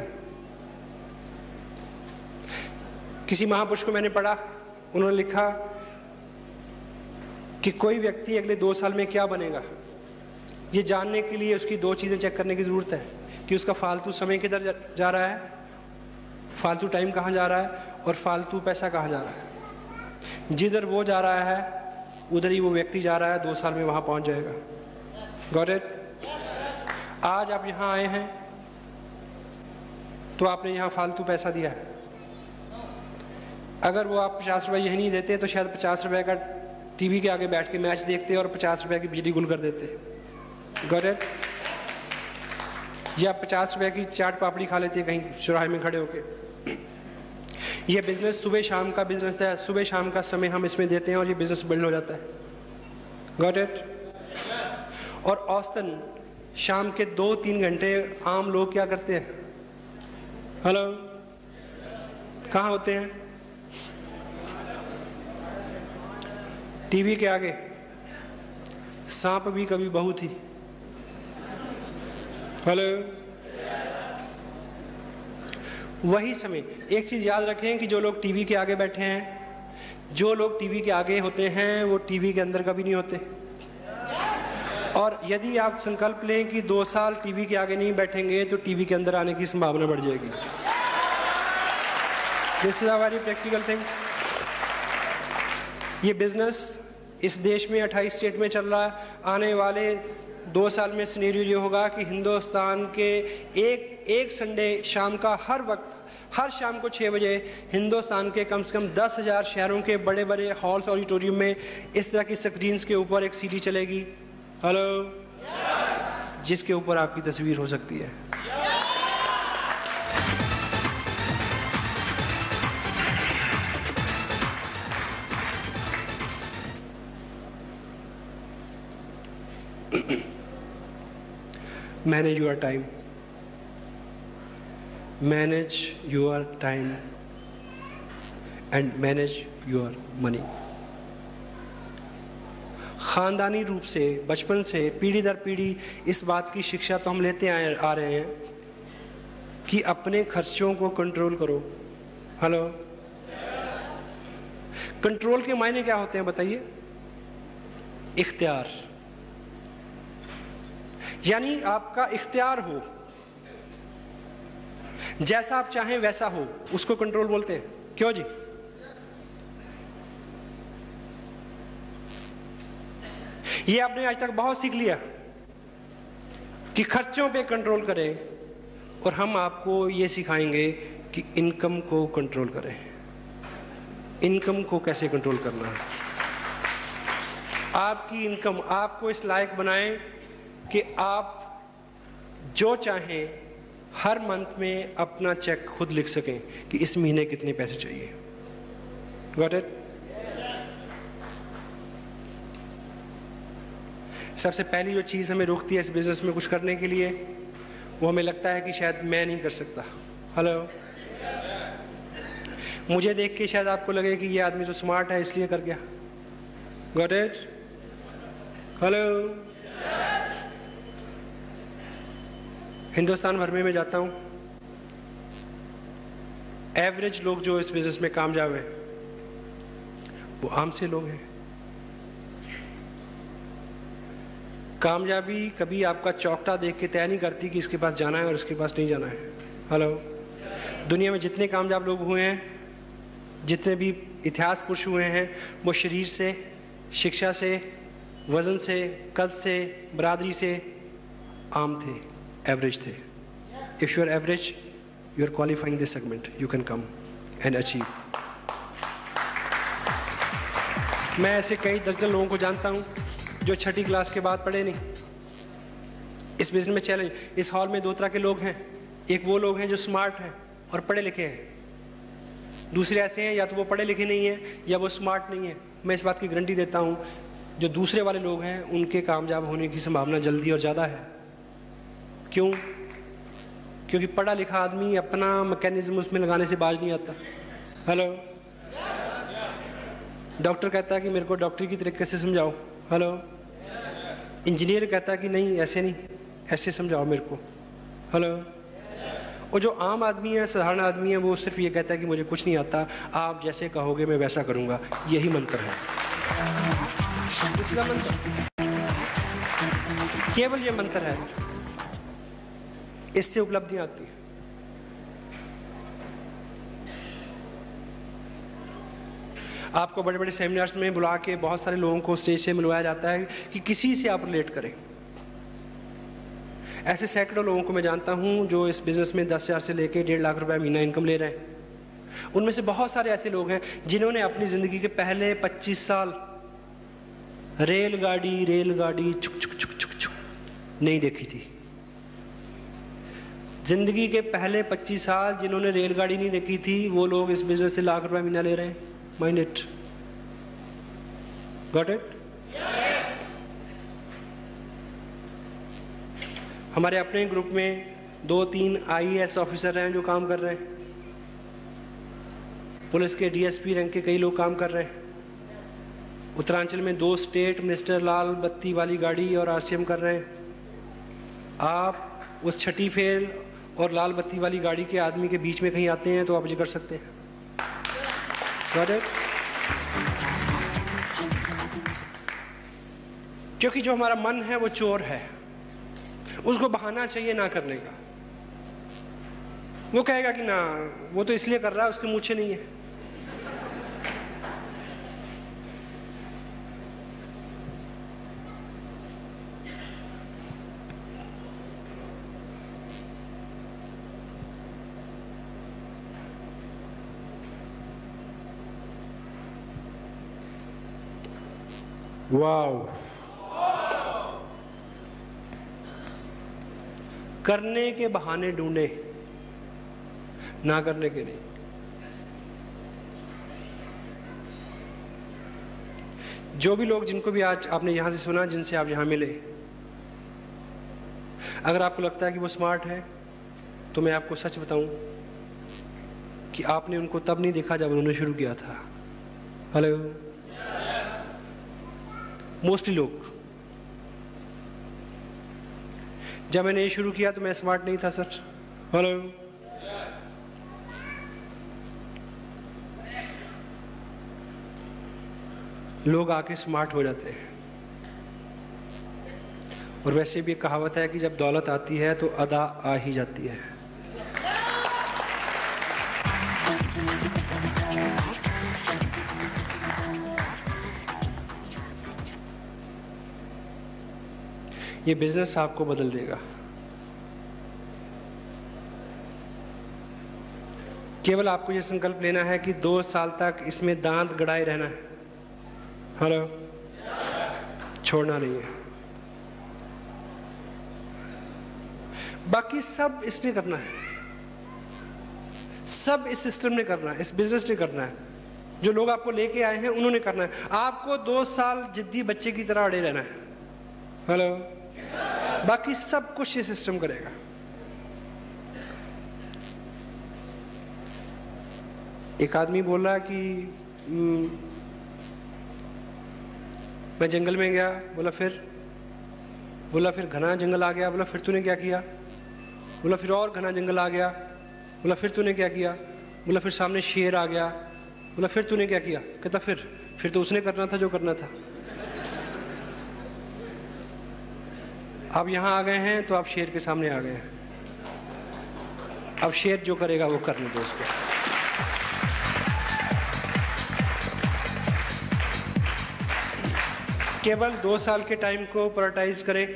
किसी महापुरुष को मैंने पढ़ा, उन्होंने लिखा कि कोई व्यक्ति अगले 2 साल में क्या बनेगा, ये जानने के लिए उसकी दो चीज़ें चेक करने की ज़रूरत है कि उसका फालतू समय किधर जा रहा है, फालतू टाइम कहाँ जा रहा है, और फालतू पैसा कहाँ जा रहा है। जिधर वो जा रहा है उधर ही वो व्यक्ति जा रहा है, 2 साल में वहाँ पहुँच जाएगा। Got it? आज आप यहाँ आए हैं तो आपने यहाँ फालतू पैसा दिया है। अगर वो आप 50 रुपये यही नहीं देते तो शायद 50 रुपये का टीवी के आगे बैठ के मैच देखते और 50 रुपये की बिजली गुल कर देते। Got it? या 50 रुपये की चाट पापड़ी खा लेते कहीं चौराहे में खड़े होके। ये बिजनेस सुबह शाम का बिजनेस है, सुबह शाम का समय हम इसमें देते हैं और ये बिजनेस बिल्ड हो जाता है। Got it? और औसतन शाम के 2-3 घंटे आम लोग क्या करते हैं? हेलो, कहाँ होते हैं? टीवी के आगे। सांप भी कभी बहू थी। हेलो, वही समय। एक चीज याद रखें कि जो लोग टीवी के आगे बैठे हैं, जो लोग टीवी के आगे होते हैं वो टीवी के अंदर कभी नहीं होते। और यदि आप संकल्प लें कि 2 साल टीवी के आगे नहीं बैठेंगे तो टीवी के अंदर आने की संभावना बढ़ जाएगी। This is a very practical thing. ये बिजनेस इस देश में 28 स्टेट में चल रहा है। आने वाले 2 साल में सिनेरियो ये होगा कि हिंदुस्तान के एक संडे शाम का हर वक्त, हर शाम को 6 बजे हिंदुस्तान के कम से कम 10,000 शहरों के बड़े बड़े हॉल्स ऑडिटोरियम में इस तरह की स्क्रीन्स के ऊपर एक सीडी चलेगी, हेलो, जिसके ऊपर आपकी तस्वीर हो सकती है। Manage your time. Manage your time and manage your money. खानदानी रूप से बचपन से पीढ़ी दर पीढ़ी इस बात की शिक्षा तो हम लेते आ रहे हैं कि अपने खर्चों को कंट्रोल करो। हेलो, कंट्रोल के मायने क्या होते हैं बताइए? इख्तियार, यानी आपका इख्तियार हो, जैसा आप चाहें वैसा हो, उसको कंट्रोल बोलते हैं। क्यों जी? ये आपने आज तक बहुत सीख लिया कि खर्चों पे कंट्रोल करें, और हम आपको ये सिखाएंगे कि इनकम को कंट्रोल करें। इनकम को कैसे कंट्रोल करना है? आपकी इनकम आपको इस लायक बनाएं कि आप जो चाहें हर मंथ में अपना चेक खुद लिख सकें कि इस महीने कितने पैसे चाहिए। Got it? सबसे पहली जो चीज़ हमें रोकती है इस बिजनेस में कुछ करने के लिए, वो हमें लगता है कि शायद मैं नहीं कर सकता। हेलो, मुझे देख के शायद आपको लगे कि ये आदमी तो स्मार्ट है इसलिए कर गया। Got it? हेलो, हिंदुस्तान भर में मैं जाता हूं, एवरेज लोग जो इस बिजनेस में कामयाब हैं वो आम से लोग हैं। कामयाबी कभी आपका चौकटा देख के तय नहीं करती कि इसके पास जाना है और इसके पास नहीं जाना है। हेलो, दुनिया में जितने कामयाब लोग हुए हैं, जितने भी इतिहास पुरुष हुए हैं, वो शरीर से, शिक्षा से, वजन से, कद से, बरादरी से आम थे, एवरेज थे। If you are average, you are qualifying this segment, you can come and achieve. मैं ऐसे कई दर्जन लोगों को जानता हूं जो 6ठी क्लास के बाद पढ़े नहीं। इस बिजनेस में चैलेंज, इस हॉल में 2 तरह के लोग हैं। एक वो लोग हैं जो स्मार्ट हैं और पढ़े लिखे हैं, दूसरे ऐसे हैं या तो वो पढ़े लिखे नहीं हैं या वो स्मार्ट नहीं है। मैं इस बात की गारंटी देता हूं जो दूसरे वाले लोग हैं उनके कामयाब होने की संभावना जल्दी और ज़्यादा है। क्यों? क्योंकि पढ़ा लिखा आदमी अपना मैकेनिज्म उसमें लगाने से बाज नहीं आता। हेलो, डॉक्टर कहता है कि मेरे को डॉक्टरी की तरीके से समझाओ। हेलो, इंजीनियर कहता है कि नहीं ऐसे नहीं, ऐसे समझाओ मेरे को। हेलो, और जो आम आदमी है, साधारण आदमी है, वो सिर्फ ये कहता है कि मुझे कुछ नहीं आता, आप जैसे कहोगे मैं वैसा करूंगा। यही मंत्र है, इसका मंत्र, केवल ये मंत्र है, इससे उपलब्धियां आती हैं। आपको बड़े बड़े सेमिनार्स में बुला के बहुत सारे लोगों को स्टेज से मिलवाया जाता है कि किसी से आप रिलेट करें। ऐसे सैकड़ों लोगों को मैं जानता हूं जो इस बिजनेस में 10,000 से लेके 1.5 लाख रुपए महीना इनकम ले रहे हैं। उनमें से बहुत सारे ऐसे लोग हैं जिन्होंने अपनी जिंदगी के पहले 25 साल रेलगाड़ी छुक छुक छुक छुक छुक नहीं देखी थी। जिंदगी के पहले 25 साल जिन्होंने रेलगाड़ी नहीं देखी थी, वो लोग इस बिजनेस से लाख रुपए महीना ले रहे हैं। Mind it, got it? हमारे अपने ग्रुप में 2-3 IAS ऑफिसर हैं जो काम कर रहे हैं। पुलिस के DSP रैंक के कई लोग काम कर रहे हैं। उत्तरांचल में 2 स्टेट मिनिस्टर लाल बत्ती वाली गाड़ी और RCM कर रहे हैं। आप उस 6ठी फेल और लाल बत्ती वाली गाड़ी के आदमी के बीच में कहीं आते हैं तो आप ये कर सकते हैं। Got it? क्योंकि जो हमारा मन है वो चोर है, उसको बहाना चाहिए ना करने का। वो कहेगा कि ना वो तो इसलिए कर रहा है, उसके मूछें नहीं है। वाओ। करने के बहाने ढूंढे, ना करने के नहीं। जो भी लोग, जिनको भी आज आपने यहां से सुना, जिनसे आप यहां मिले, अगर आपको लगता है कि वो स्मार्ट है, तो मैं आपको सच बताऊं कि आपने उनको तब नहीं देखा जब उन्होंने शुरू किया था। हेलो। मोस्टली लोग, जब मैंने ये शुरू किया तो मैं स्मार्ट नहीं था सर। हेलो। लोग आके स्मार्ट हो जाते हैं। और वैसे भी एक कहावत है कि जब दौलत आती है तो अदा आ ही जाती है। ये बिजनेस आपको बदल देगा। केवल आपको ये संकल्प लेना है कि 2 साल तक इसमें दांत गड़ाए रहना है। हेलो। छोड़ना नहीं है। बाकी सब इसने करना है, सब इस सिस्टम ने करना है, इस बिजनेस ने करना है। जो लोग आपको लेके आए हैं उन्होंने करना है। आपको 2 साल जिद्दी बच्चे की तरह अड़े रहना है। हेलो। बाकी सब कुछ ये सिस्टम करेगा। एक आदमी बोल रहा है कि मैं जंगल में गया। बोला फिर घना जंगल आ गया। बोला फिर तूने क्या किया? बोला फिर और घना जंगल आ गया। बोला फिर तूने क्या किया? बोला फिर सामने शेर आ गया। बोला फिर तूने क्या किया? कहता फिर तो उसने करना था जो करना था। अब यहां आ गए हैं तो आप शेर के सामने आ गए हैं। अब शेर जो करेगा वो करने दो उसको। केवल 2 साल के टाइम को प्रायोरिटाइज करें।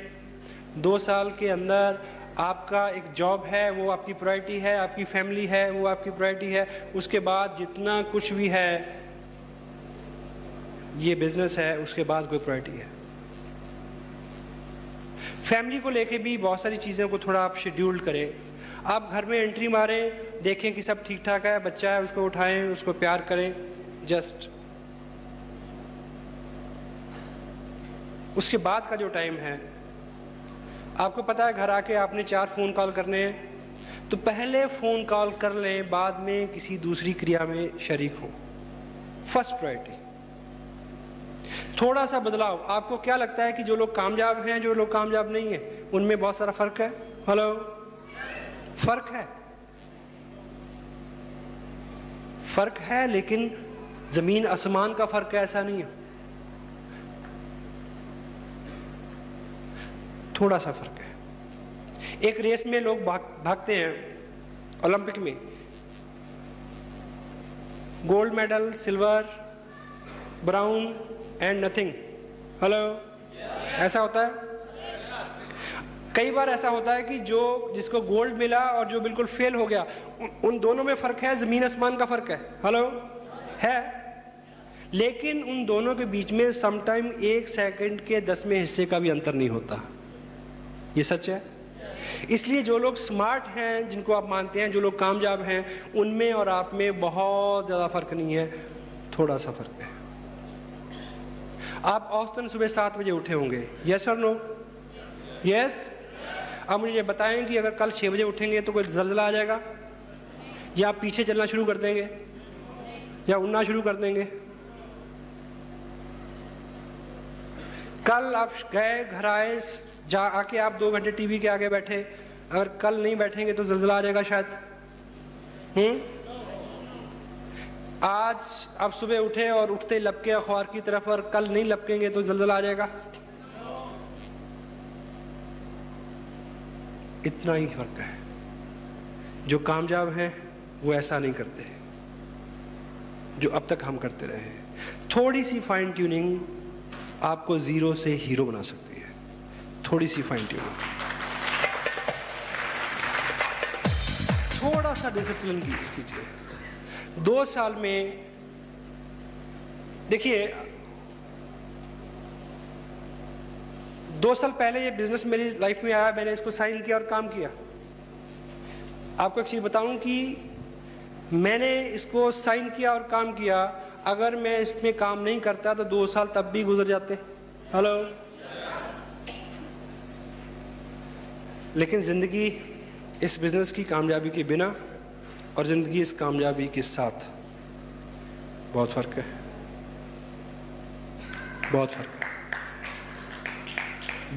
2 साल के अंदर आपका एक जॉब है, वो आपकी प्रायोरिटी है। आपकी फैमिली है, वो आपकी प्रायोरिटी है। उसके बाद जितना कुछ भी है, ये बिजनेस है, उसके बाद कोई प्रायोरिटी है। फैमिली को लेके भी बहुत सारी चीज़ों को थोड़ा आप शेड्यूल करें। आप घर में एंट्री मारें, देखें कि सब ठीक ठाक है, बच्चा है, उसको उठाएं, उसको प्यार करें। जस्ट उसके बाद का जो टाइम है, आपको पता है घर आके आपने 4 फ़ोन कॉल करने हैं, तो पहले फ़ोन कॉल कर लें, बाद में किसी दूसरी क्रिया में शरीक हो। First priority. थोड़ा सा बदलाव। आपको क्या लगता है कि जो लोग कामयाब हैं, जो लोग कामयाब नहीं हैं, उनमें बहुत सारा फर्क है? हेलो। फर्क है, फर्क है, लेकिन जमीन आसमान का फर्क है, ऐसा नहीं है। थोड़ा सा फर्क है। एक रेस में लोग भागते हैं, ओलंपिक में, gold medal, silver, brown and nothing. Hello. ऐसा होता है। कई बार ऐसा होता है कि जिसको गोल्ड मिला और जो बिल्कुल फेल हो गया, उन दोनों में फर्क है, जमीन आसमान का फर्क है। हेलो। है, लेकिन उन दोनों के बीच में समटाइम 1 सेकंड के 10वें हिस्से का भी अंतर नहीं होता। ये सच है। इसलिए जो लोग स्मार्ट हैं, जिनको आप मानते हैं, जो लोग कामयाब हैं, उनमें और आप में बहुत ज्यादा फर्क नहीं है, थोड़ा सा फर्क है। आप औसतन सुबह 7 बजे उठे होंगे, यस और नो? यस। अब मुझे ये बताएं कि अगर कल 6 बजे उठेंगे तो कोई जल्जला आ जाएगा, या आप पीछे चलना शुरू कर देंगे, या उड़ना शुरू कर देंगे? कल आप गए, घर आए, आके आप 2 घंटे टीवी के आगे बैठे, अगर कल नहीं बैठेंगे तो जल्जला आ जाएगा शायद। आज आप सुबह उठे और उठते लपके अखबार की तरफ, और कल नहीं लपकेंगे तो जल्जला आ जाएगा। इतना ही फर्क है। जो कामयाब हैं वो ऐसा नहीं करते जो अब तक हम करते रहे। थोड़ी सी फाइन ट्यूनिंग आपको जीरो से हीरो बना सकती है। थोड़ी सी फाइन ट्यूनिंग, थोड़ा सा डिसिप्लिन कीजिए। 2 साल में देखिए, 2 साल पहले ये बिजनेस मेरी लाइफ में आया, मैंने इसको साइन किया और काम किया। आपको एक चीज बताऊं कि मैंने इसको साइन किया और काम किया, अगर मैं इसमें काम नहीं करता तो 2 साल तब भी गुजर जाते। हेलो। लेकिन जिंदगी इस बिजनेस की कामयाबी के बिना और जिंदगी इस कामयाबी के साथ बहुत फर्क है, बहुत फर्क है,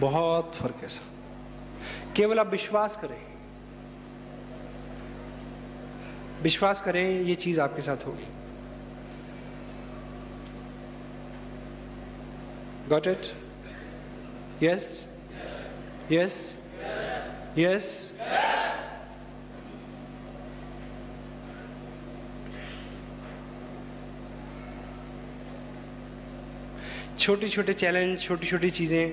बहुत फर्क है सर। केवल आप विश्वास करें, विश्वास करें, ये चीज आपके साथ होगी। Got it? Yes, yes, yes. छोटी छोटे चैलेंज, छोटी छोटी चीजें।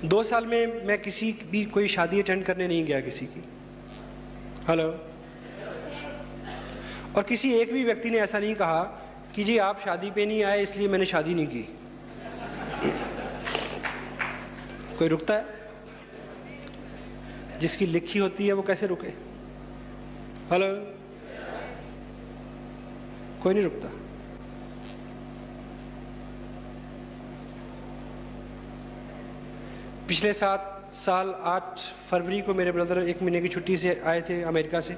2 साल में मैं किसी भी कोई शादी अटेंड करने नहीं गया किसी की। हेलो। और किसी एक भी व्यक्ति ने ऐसा नहीं कहा कि जी आप शादी पे नहीं आए इसलिए मैंने शादी नहीं की। कोई रुकता है? जिसकी लिखी होती है वो कैसे रुके? हेलो। कोई नहीं रुकता। पिछले 7 साल 8 फरवरी को मेरे ब्रदर 1 महीने की छुट्टी से आए थे अमेरिका से।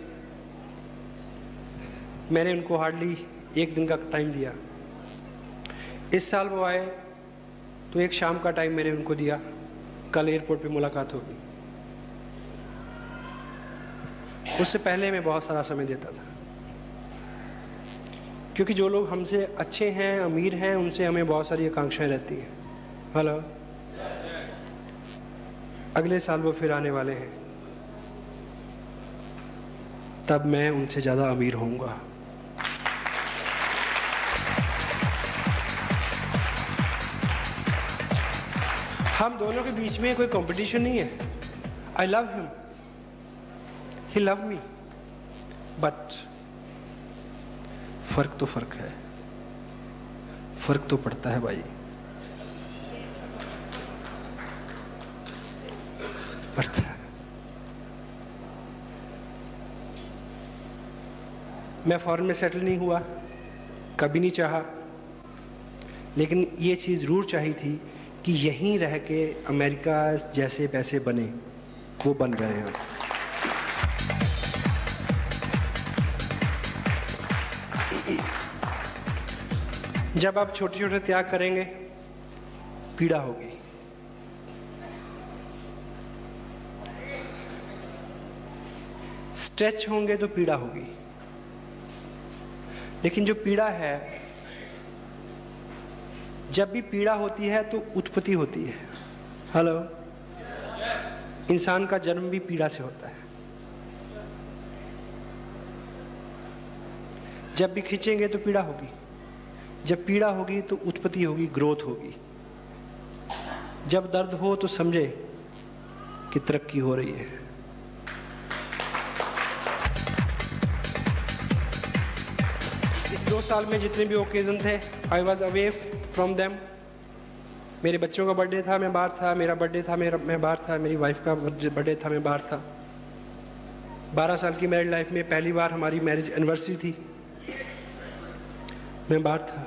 मैंने उनको हार्डली 1 दिन का टाइम दिया। इस साल वो आए तो एक शाम का टाइम मैंने उनको दिया। कल एयरपोर्ट पे मुलाकात होगी। उससे पहले मैं बहुत सारा समय देता था, क्योंकि जो लोग हमसे अच्छे हैं, अमीर हैं, उनसे हमें बहुत सारी आकांक्षाएं रहती हैं। हेलो। अगले साल वो फिर आने वाले हैं, तब मैं उनसे ज्यादा अमीर होऊंगा। हम दोनों के बीच में कोई कंपटीशन नहीं है। I love him, he love me, but फर्क तो फर्क है, फर्क तो पड़ता है भाई, पड़ता है। मैं फॉरेन में सेटल नहीं हुआ, कभी नहीं चाहा, लेकिन ये चीज जरूर चाहिए थी कि यहीं रह के अमेरिका जैसे पैसे बने, वो बन रहे हैं। जब आप छोटे छोटे त्याग करेंगे, पीड़ा होगी। स्ट्रेच होंगे तो पीड़ा होगी, लेकिन जो पीड़ा है, जब भी पीड़ा होती है तो उत्पत्ति होती है। हेलो। इंसान का जन्म भी पीड़ा से होता है। जब भी खींचेंगे तो पीड़ा होगी, जब पीड़ा होगी तो उत्पत्ति होगी, ग्रोथ होगी। जब दर्द हो तो समझे कि तरक्की हो रही है। इस 2 साल में जितने भी ओकेजन थे, I was away from them. मेरे बच्चों का बर्थडे था, मैं बाहर था। मेरा बर्थडे था, मैं बाहर था। मेरी वाइफ का बर्थडे था, मैं बाहर था। 12 साल की मैरिड लाइफ में पहली बार हमारी मैरिज एनिवर्सरी थी, मैं बाहर था।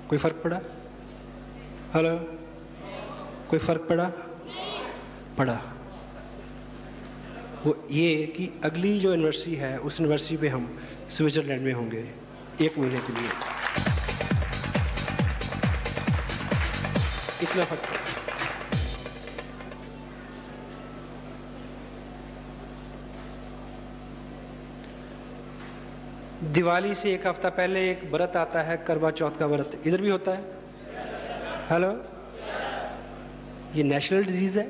कोई फर्क पड़ा? हेलो। कोई फर्क पड़ा? पड़ा। वो ये कि अगली जो एनिवर्सरी है, उस एनिवर्सरी पे हम स्विट्जरलैंड में होंगे 1 महीने के लिए। इतना फर्क पड़ा। दिवाली से 1 हफ्ता पहले एक व्रत आता है, करवा चौथ का व्रत। इधर भी होता है। हेलो। ये नेशनल डिजीज है,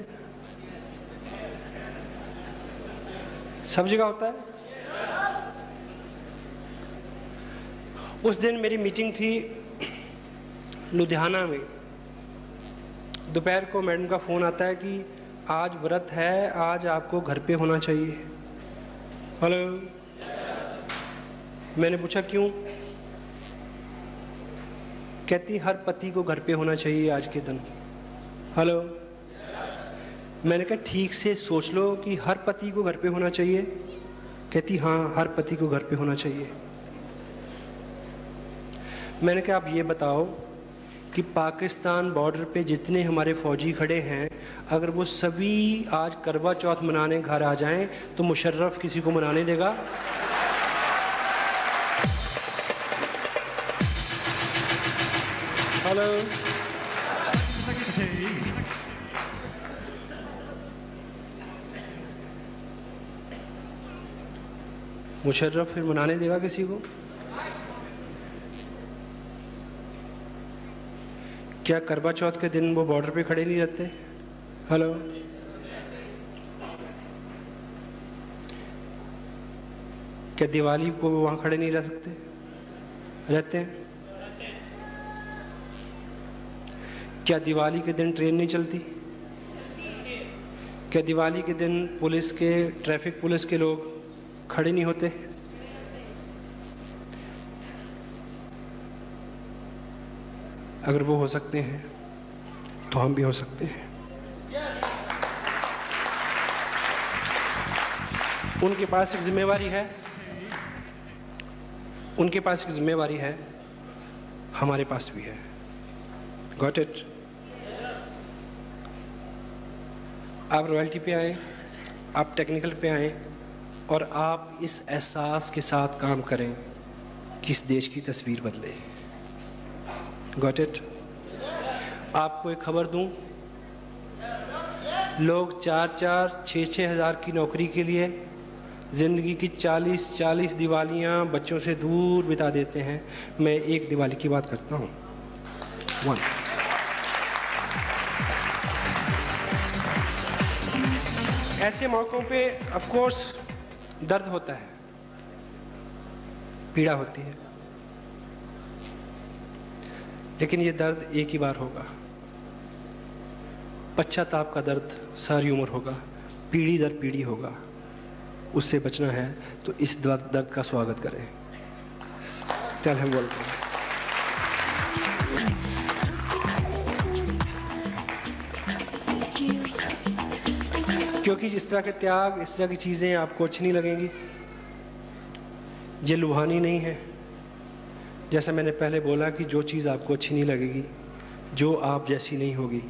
सब जगह होता है। उस दिन मेरी मीटिंग थी लुधियाना में। दोपहर को मैडम का फोन आता है कि आज व्रत है, आज आपको घर पे होना चाहिए। हेलो। मैंने पूछा क्यों? कहती हर पति को घर पे होना चाहिए आज के दिन। हेलो। मैंने कहा ठीक से सोच लो कि हर पति को घर पे होना चाहिए। कहती हाँ, हर पति को घर पे होना चाहिए। मैंने कहा आप ये बताओ कि पाकिस्तान बॉर्डर पे जितने हमारे फौजी खड़े हैं, अगर वो सभी आज करवा चौथ मनाने घर आ जाएं तो मुशर्रफ किसी को मनाने देगा? हेलो, मुशर्रफ फिर मनाने देगा किसी को? क्या करवा चौथ के दिन वो बॉर्डर पे खड़े नहीं रहते? हेलो, क्या दिवाली को वो वहां खड़े नहीं रह सकते? रहते हैं। क्या दिवाली के दिन ट्रेन नहीं चलती? क्या दिवाली के दिन पुलिस के, ट्रैफिक पुलिस के लोग खड़े नहीं होते? अगर वो हो सकते हैं तो हम भी हो सकते हैं। उनके पास एक जिम्मेवारी है, उनके पास एक जिम्मेवारी है, हमारे पास भी है। Got it? आप रॉयल्टी पे आए, आप टेक्निकल पे आए और आप इस एहसास के साथ काम करें कि इस देश की तस्वीर बदले। Got it? आपको एक खबर दूं, लोग 4-4, 6-6 हज़ार की नौकरी के लिए ज़िंदगी की 40-40 दिवालियां बच्चों से दूर बिता देते हैं। मैं एक दिवाली की बात करता हूं, 1। ऐसे मौक़ों पे ऑफ कोर्स दर्द होता है, पीड़ा होती है, लेकिन ये दर्द एक ही बार होगा। पश्चाताप का दर्द सारी उम्र होगा, पीढ़ी दर पीढ़ी होगा। उससे बचना है तो इस दर्द का स्वागत करें। Tell him welcome. क्योंकि जिस तरह के त्याग, इस तरह की चीज़ें आपको अच्छी नहीं लगेंगी। ये लुभानी नहीं है। जैसा मैंने पहले बोला कि जो चीज़ आपको अच्छी नहीं लगेगी, जो आप जैसी नहीं होगी,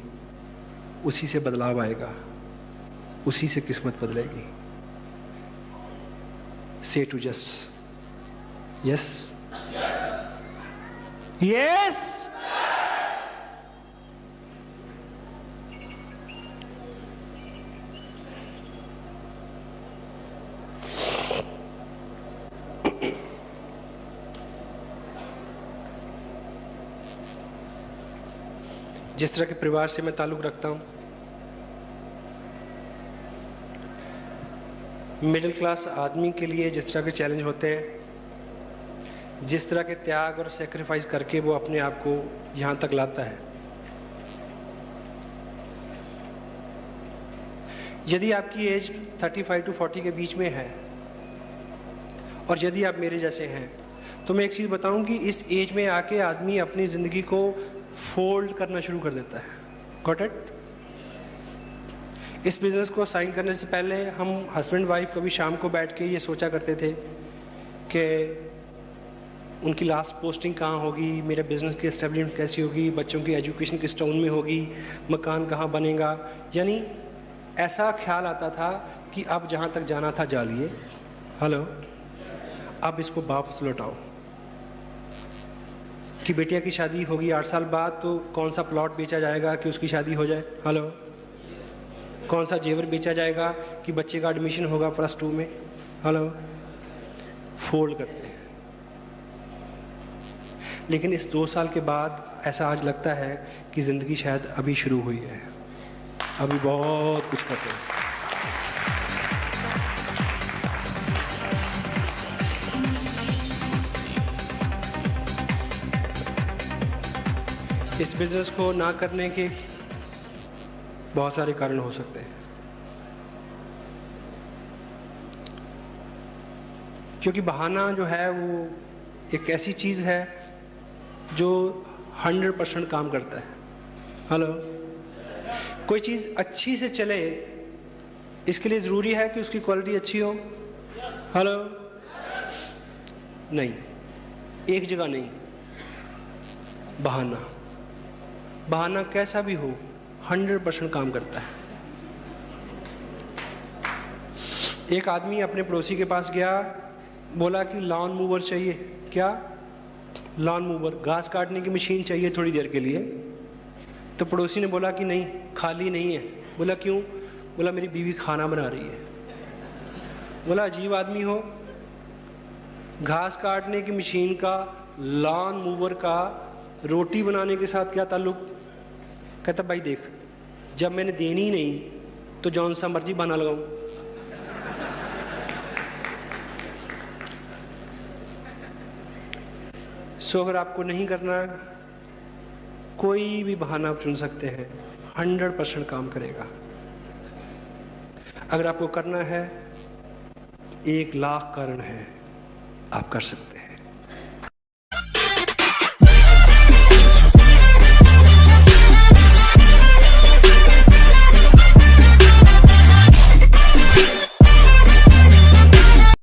उसी से बदलाव आएगा, उसी से किस्मत बदलेगी। Say to just yes, yes. जिस तरह के परिवार से मैं ताल्लुक़ रखता हूँ, मिडिल क्लास आदमी के लिए जिस तरह के चैलेंज होते हैं, जिस तरह के त्याग और सेक्रीफाइस करके वो अपने आप को यहाँ तक लाता है, यदि आपकी एज 35 to 40 के बीच में है और यदि आप मेरे जैसे हैं, तो मैं एक चीज़ बताऊं कि इस एज में आके आदमी अपनी ज़िंदगी को फोल्ड करना शुरू कर देता है। Got it? इस बिज़नेस को साइन करने से पहले हम हस्बैंड वाइफ कभी शाम को बैठ के ये सोचा करते थे कि उनकी लास्ट पोस्टिंग कहाँ होगी, मेरे बिज़नेस की एस्टेब्लिशमेंट कैसी होगी, बच्चों की एजुकेशन किस टाउन में होगी, मकान कहाँ बनेगा। यानी ऐसा ख्याल आता था कि अब जहाँ तक जाना था जा लिए। हेलो, अब इसको वापस लौटाओ कि बेटिया की शादी होगी 8 साल बाद, तो कौन सा प्लॉट बेचा जाएगा कि उसकी शादी हो जाए। हेलो, कौन सा जेवर बेचा जाएगा कि बच्चे का एडमिशन होगा +2 में। हेलो, फोल्ड करते हैं। लेकिन इस 2 साल के बाद ऐसा आज लगता है कि ज़िंदगी शायद अभी शुरू हुई है, अभी बहुत कुछ करते हैं। इस बिज़नेस को ना करने के बहुत सारे कारण हो सकते हैं, क्योंकि बहाना जो है वो एक ऐसी चीज़ है जो 100% काम करता है। हेलो, कोई चीज़ अच्छी से चले इसके लिए ज़रूरी है कि उसकी क्वालिटी अच्छी हो? हेलो? नहीं, एक जगह नहीं। बहाना, बहाना कैसा भी हो 100% काम करता है। एक आदमी अपने पड़ोसी के पास गया, बोला कि लॉन मूवर चाहिए। क्या? लॉन मूवर, घास काटने की मशीन चाहिए थोड़ी देर के लिए। तो पड़ोसी ने बोला कि नहीं, खाली नहीं है। बोला क्यों? बोला मेरी बीवी खाना बना रही है। बोला अजीब आदमी हो, घास काटने की मशीन का, लॉन मूवर का रोटी बनाने के साथ क्या ताल्लुक? कहता भाई देख, जब मैंने देनी ही नहीं तो जौन सा मर्जी बहाना लगाऊं। सो अगर आपको नहीं करना, कोई भी बहाना आप चुन सकते हैं, 100% काम करेगा। अगर आपको करना है, 1 लाख कारण है, आप कर सकते हैं।